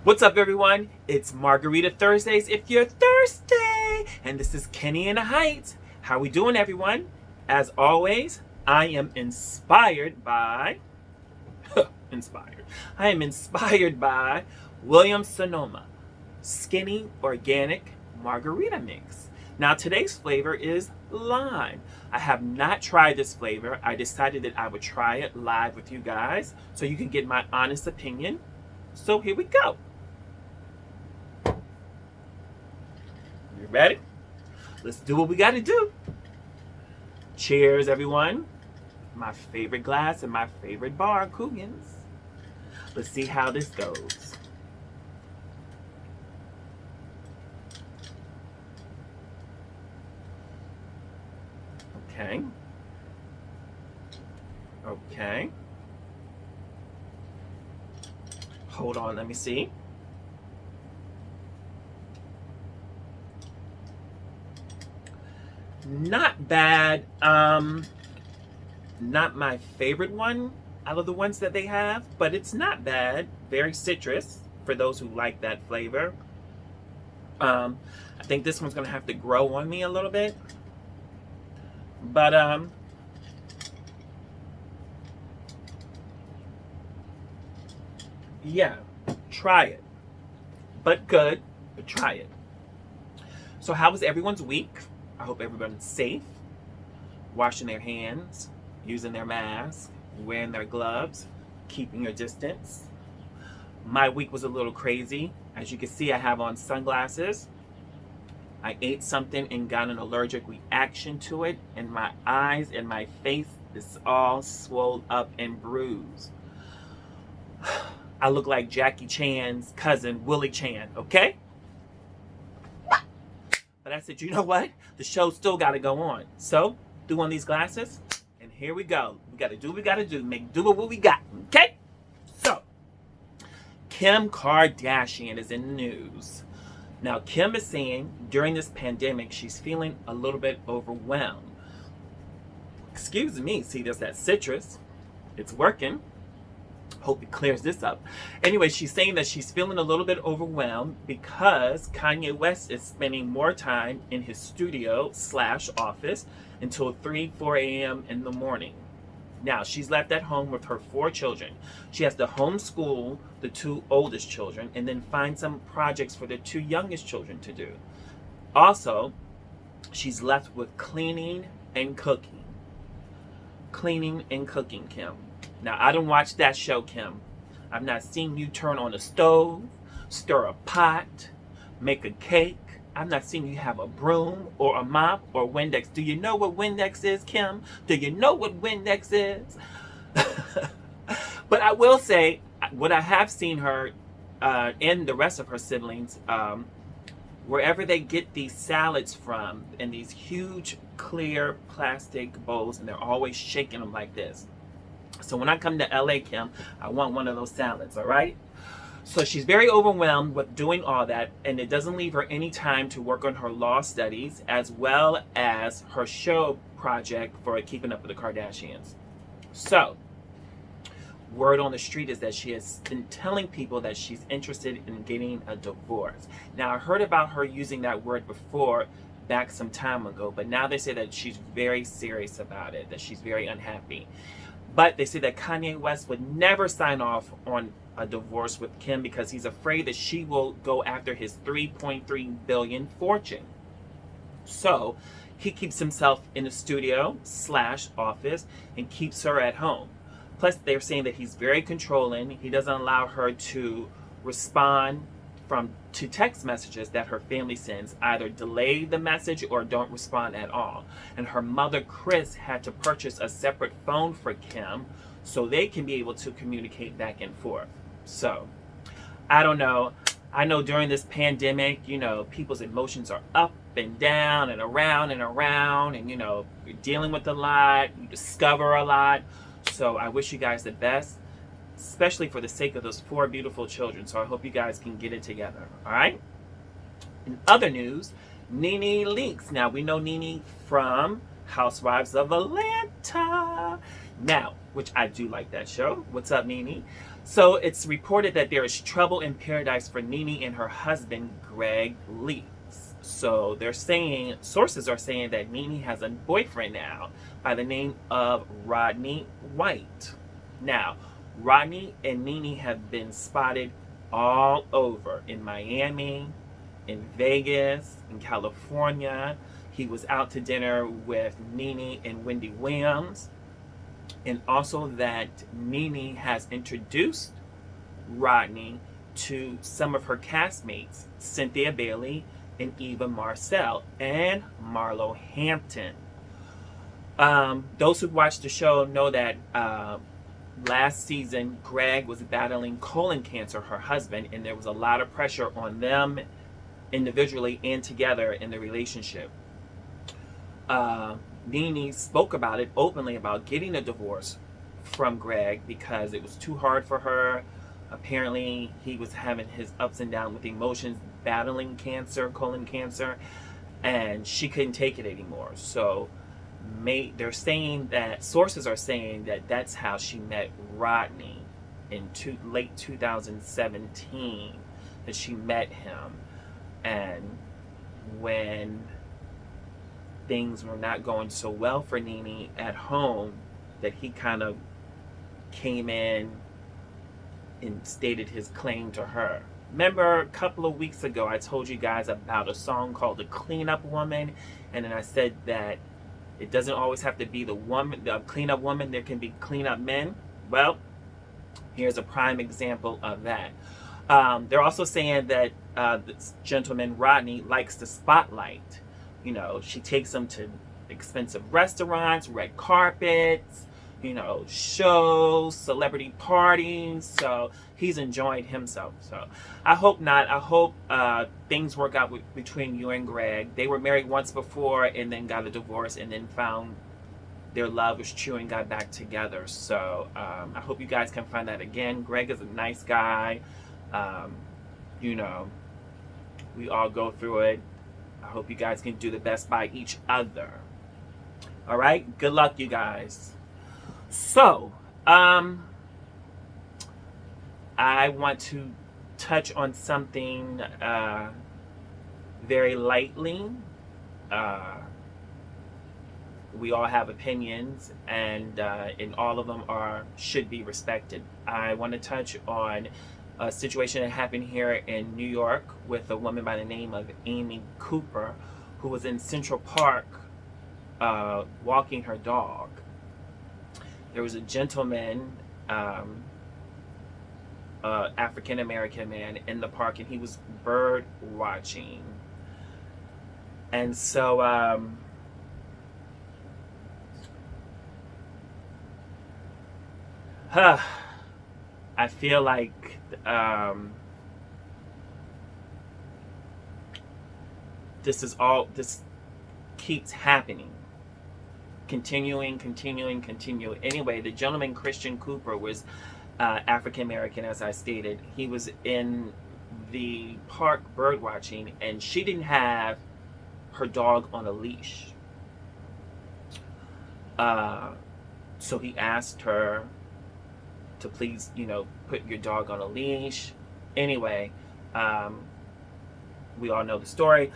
What's up, everyone? It's Margarita Thursdays if you're thirsty, and this is Kenny in the Heights. How we doing, everyone? As always, I am inspired by I am inspired by Williams Sonoma Skinny Organic Margarita Mix. Now, today's flavor is lime. I have not tried this flavor. I decided that I would try it live with you guys so you can get my honest opinion. So here we go. You ready? Let's do what we got to do. Cheers, everyone. My favorite glass and my favorite bar, Coogan's. Let's see how this goes. Okay. Okay. Hold on, let me see. Not bad. Not my favorite one out of the ones that they have, but it's not bad. Very citrus for those who like that flavor. I think this one's gonna have to grow on me a little bit. But yeah, try it. But good, but try it. So how was everyone's week? I hope everyone's safe, washing their hands, using their mask, wearing their gloves, keeping your distance. My week was a little crazy. As you can see, I have on sunglasses. I ate something and got an allergic reaction to it, and my eyes and my face is all swelled up and bruised. I look like Jackie Chan's cousin, Willie Chan, okay? But I said, you know what? The show still got to go on. So, threw on these glasses, and here we go. We got to do what we got to do. Make do with what we got, okay? So, Kim Kardashian is in the news. Now, Kim is saying during this pandemic, she's feeling a little bit overwhelmed. Excuse me. See, there's that citrus. It's working. Hope it clears this up. Anyway, she's saying that she's feeling a little bit overwhelmed because Kanye West is spending more time in his studio / office until 4 a.m. in the morning. Now, she's left at home with her 4 children. She has to homeschool the 2 oldest children and then find some projects for the 2 youngest children to do. Also, she's left with cleaning and cooking. Cleaning and cooking, Kim. Now, I don't watch that show, Kim. I've not seen you turn on a stove, stir a pot, make a cake. I've not seen you have a broom or a mop or Windex. Do you know what Windex is, Kim? Do you know what Windex is? But I will say, what I have seen her and the rest of her siblings, wherever they get these salads from, in these huge clear plastic bowls, and they're always shaking them like this. So when I come to LA, Kim, I want one of those salads, all right? So she's very overwhelmed with doing all that, and it doesn't leave her any time to work on her law studies as well as her show project for Keeping Up with the Kardashians. So, word on the street is that she has been telling people that she's interested in getting a divorce. Now, I heard about her using that word before back some time ago, but now they say that she's very serious about it, that she's very unhappy. But they say that Kanye West would never sign off on a divorce with Kim because he's afraid that she will go after his $3.3 billion fortune. So he keeps himself in the studio / office and keeps her at home. Plus, they're saying that he's very controlling. He doesn't allow her to respond to text messages that her family sends, either delay the message or don't respond at all. And her mother, Chris, had to purchase a separate phone for Kim so they can be able to communicate back and forth. So, I don't know. I know during this pandemic, people's emotions are up and down and around, and you're dealing with a lot, you discover a lot. So I wish you guys the best, especially for the sake of those 4 beautiful children. So I hope you guys can get it together, all right? In other news, Nene Leakes. Now, we know Nene from Housewives of Atlanta. Now, which I do like that show. What's up, Nene? So it's reported that there is trouble in paradise for Nene and her husband, Greg Leaks. So they're saying, sources are saying that Nene has a boyfriend now by the name of Rodney White. Now, Rodney and Nene have been spotted all over in Miami, in Vegas, in California. He was out to dinner with Nene and Wendy Williams. And also that Nene has introduced Rodney to some of her castmates, Cynthia Bailey and Eva Marcel and Marlo Hampton. Those who watched the show know that last season Greg was battling colon cancer, her husband, and there was a lot of pressure on them individually and together in the relationship. Nene spoke about it openly about getting a divorce from Greg because it was too hard for her. Apparently, he was having his ups and downs with emotions, battling cancer, colon cancer, and she couldn't take it anymore. So, they're saying that sources are saying that that's how she met Rodney in late 2017. That she met him, and when things were not going so well for Nene at home, that he kind of came in and stated his claim to her. Remember a couple of weeks ago I told you guys about a song called The Cleanup Woman, and then I said that it doesn't always have to be the woman, the cleanup woman, there can be cleanup men. Well, here's a prime example of that. They're also saying that this gentleman Rodney likes the spotlight. You know, she takes him to expensive restaurants, red carpets, you know, shows, celebrity parties. So he's enjoying himself. So I hope not. I hope things work out between you and Greg. They were married once before and then got a divorce and then found their love was true and got back together. So I hope you guys can find that again. Greg is a nice guy. You know, we all go through it. I hope you guys can do the best by each other. All right? Good luck, you guys. So, I want to touch on something very lightly. We all have opinions, and all of them should be respected. I want to touch on a situation that happened here in New York with a woman by the name of Amy Cooper, who was in Central Park walking her dog. There was a gentleman, African American man, in the park, and he was bird watching. And so I feel like this keeps happening. Continuing. Anyway, the gentleman, Christian Cooper, was African American, as I stated. He was in the park bird watching, and she didn't have her dog on a leash. So he asked her to please, put your dog on a leash. Anyway, we all know the story.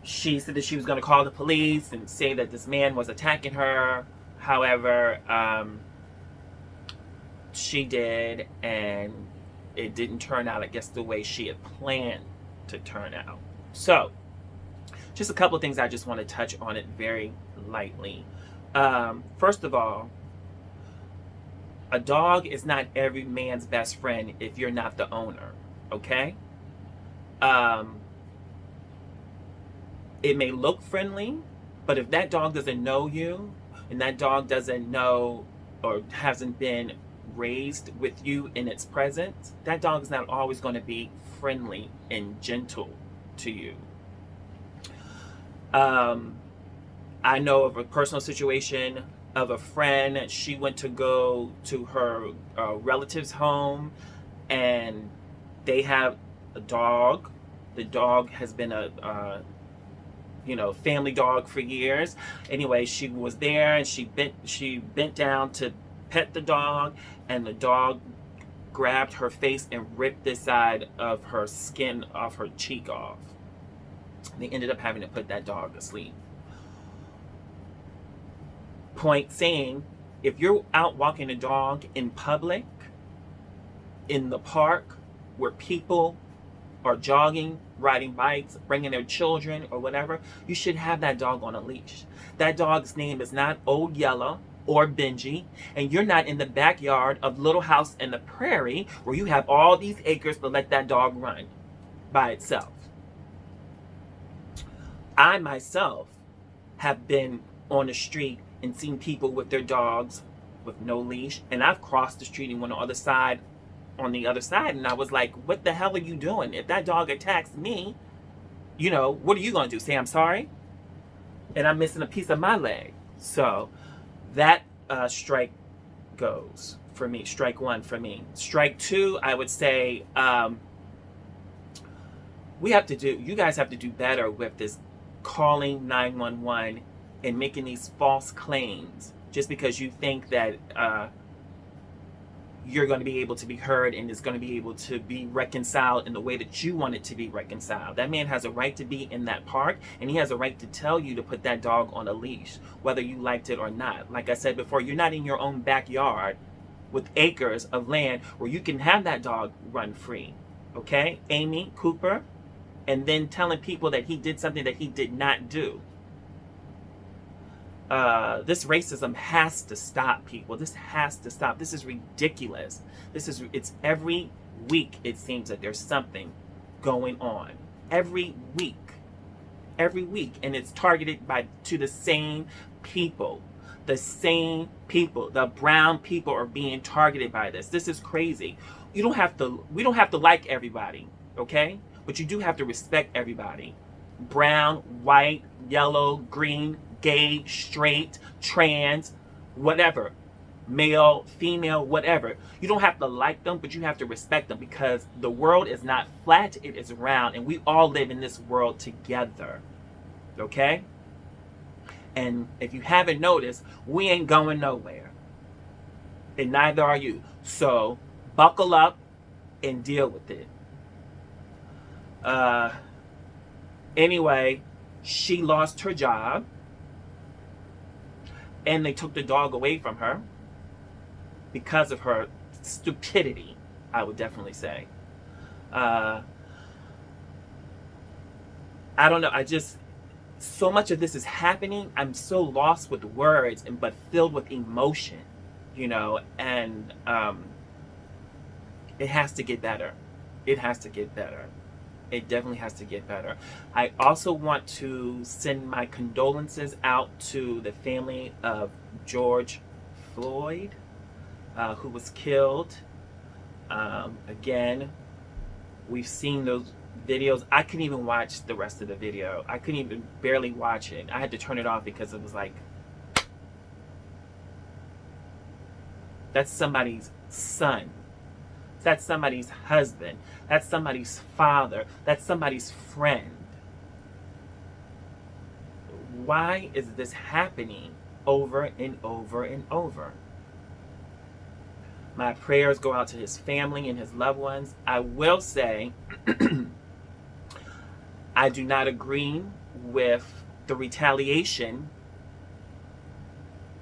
She said that she was going to call the police and say that this man was attacking her. However, she did, and it didn't turn out, I guess, the way she had planned to turn out. So, just a couple of things I just want to touch on it very lightly. First of all, a dog is not every man's best friend if you're not the owner, okay? It may look friendly, but if that dog doesn't know you, and that dog doesn't know or hasn't been raised with you in its presence, that dog is not always going to be friendly and gentle to you. I know of a personal situation of a friend. She went to go to her relative's home, and they have a dog. The dog has been a family dog for years. Anyway, she was there, and she bent down to pet the dog, and the dog grabbed her face and ripped this side of her skin off her cheek off. They ended up having to put that dog to sleep. Point saying, if you're out walking a dog in public, in the park, where people are jogging, riding bikes, bringing their children or whatever, you should have that dog on a leash. That dog's name is not Old Yellow or Benji, and you're not in the backyard of Little House in the Prairie where you have all these acres to let that dog run by itself. I myself have been on the street and seen people with their dogs with no leash, and I've crossed the street and went on the other side, and I was like, what the hell are you doing? If that dog attacks me, you know, what are you going to do? Say I'm sorry? And I'm missing a piece of my leg. So that strike goes for me. Strike one for me. Strike two, I would say, you guys have to do better with this calling 911 and making these false claims just because you think that you're going to be able to be heard and is going to be able to be reconciled in the way that you want it to be reconciled. That man has a right to be in that park, and he has a right to tell you to put that dog on a leash, whether you liked it or not. Like I said before, you're not in your own backyard with acres of land where you can have that dog run free. Okay? Amy Cooper, and then telling people that he did something that he did not do. This racism has to stop, people. This has to stop. This is ridiculous. It's every week it seems that there's something going on. Every week. And it's targeted to the same people. The same people. The brown people are being targeted by this. This is crazy. We don't have to like everybody, okay? But you do have to respect everybody. Brown, white, yellow, green, gay, straight, trans, whatever, male, female, whatever. You don't have to like them, but you have to respect them, because the world is not flat, it is round, and we all live in this world together. Okay? And if you haven't noticed, we ain't going nowhere. And neither are you. So buckle up and deal with it. Anyway, she lost her job. And they took the dog away from her because of her stupidity, I would definitely say. I don't know. So much of this is happening. I'm so lost with words, but filled with emotion, and it has to get better. It has to get better. It definitely has to get better. I also want to send my condolences out to the family of George Floyd, who was killed. Again, we've seen those videos. I couldn't even watch the rest of the video. I couldn't even barely watch it. I had to turn it off because it was like, that's somebody's son. That's somebody's husband. That's somebody's father. That's somebody's friend. Why is this happening over and over and over? My prayers go out to his family and his loved ones. I will say, I do not agree with the retaliation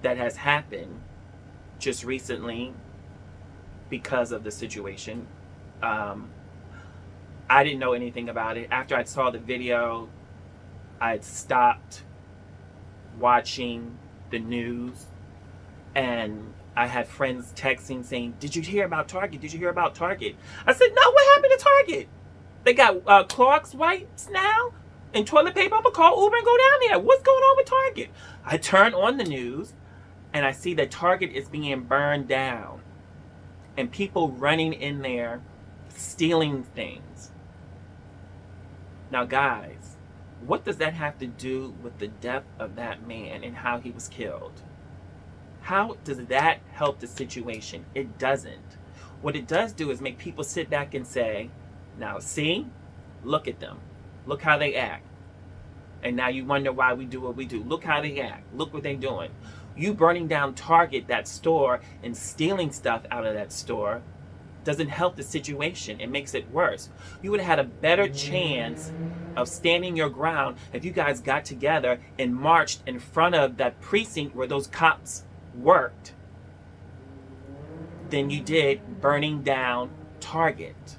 that has happened just recently because of the situation. I didn't know anything about it. After I saw the video, I stopped watching the news, and I had friends texting saying, did you hear about Target? Did you hear about Target? I said, no, what happened to Target? They got Clorox wipes now and toilet paper. I'm going to call Uber and go down there. What's going on with Target? I turn on the news, and I see that Target is being burned down. And people running in there, stealing things. Now, guys, what does that have to do with the death of that man and how he was killed? How does that help the situation? It doesn't. What it does do is make people sit back and say, now see, look at them. Look how they act. And now you wonder why we do what we do. Look how they act. Look what they're doing. You burning down Target, that store, and stealing stuff out of that store, doesn't help the situation. It makes it worse. You would have had a better chance of standing your ground if you guys got together and marched in front of that precinct where those cops worked than you did burning down Target.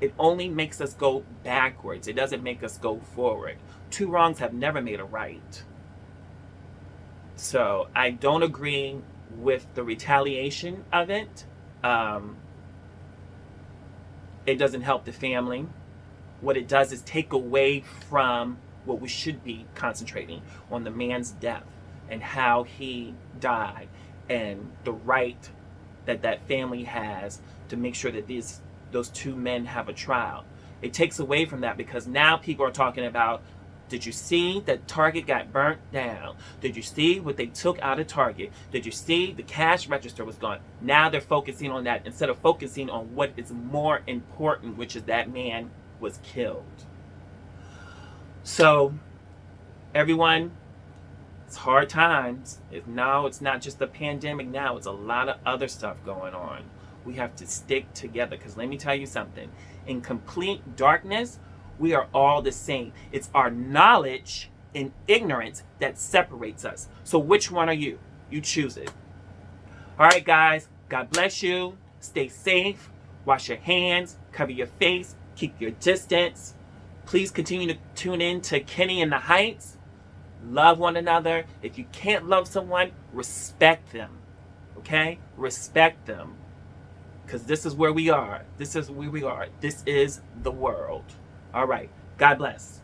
It only makes us go backwards. It doesn't make us go forward. Two wrongs have never made a right. So I don't agree with the retaliation of it. It doesn't help the family. What it does is take away from what we should be concentrating on, the man's death and how he died, and the right that that family has to make sure that those two men have a trial. It takes away from that because now people are talking about, did you see that Target got burnt down? Did you see what they took out of Target? Did you see the cash register was gone? Now they're focusing on that instead of focusing on what is more important, which is that man was killed. So, everyone, it's hard times. Now it's not just the pandemic now, it's a lot of other stuff going on. We have to stick together because let me tell you something. In complete darkness, we are all the same. It's our knowledge and ignorance that separates us. So which one are you? You choose it. All right, guys. God bless you. Stay safe. Wash your hands. Cover your face. Keep your distance. Please continue to tune in to Kenny in the Heights. Love one another. If you can't love someone, respect them. Okay? Respect them. Because this is where we are. This is where we are. This is the world. All right. God bless.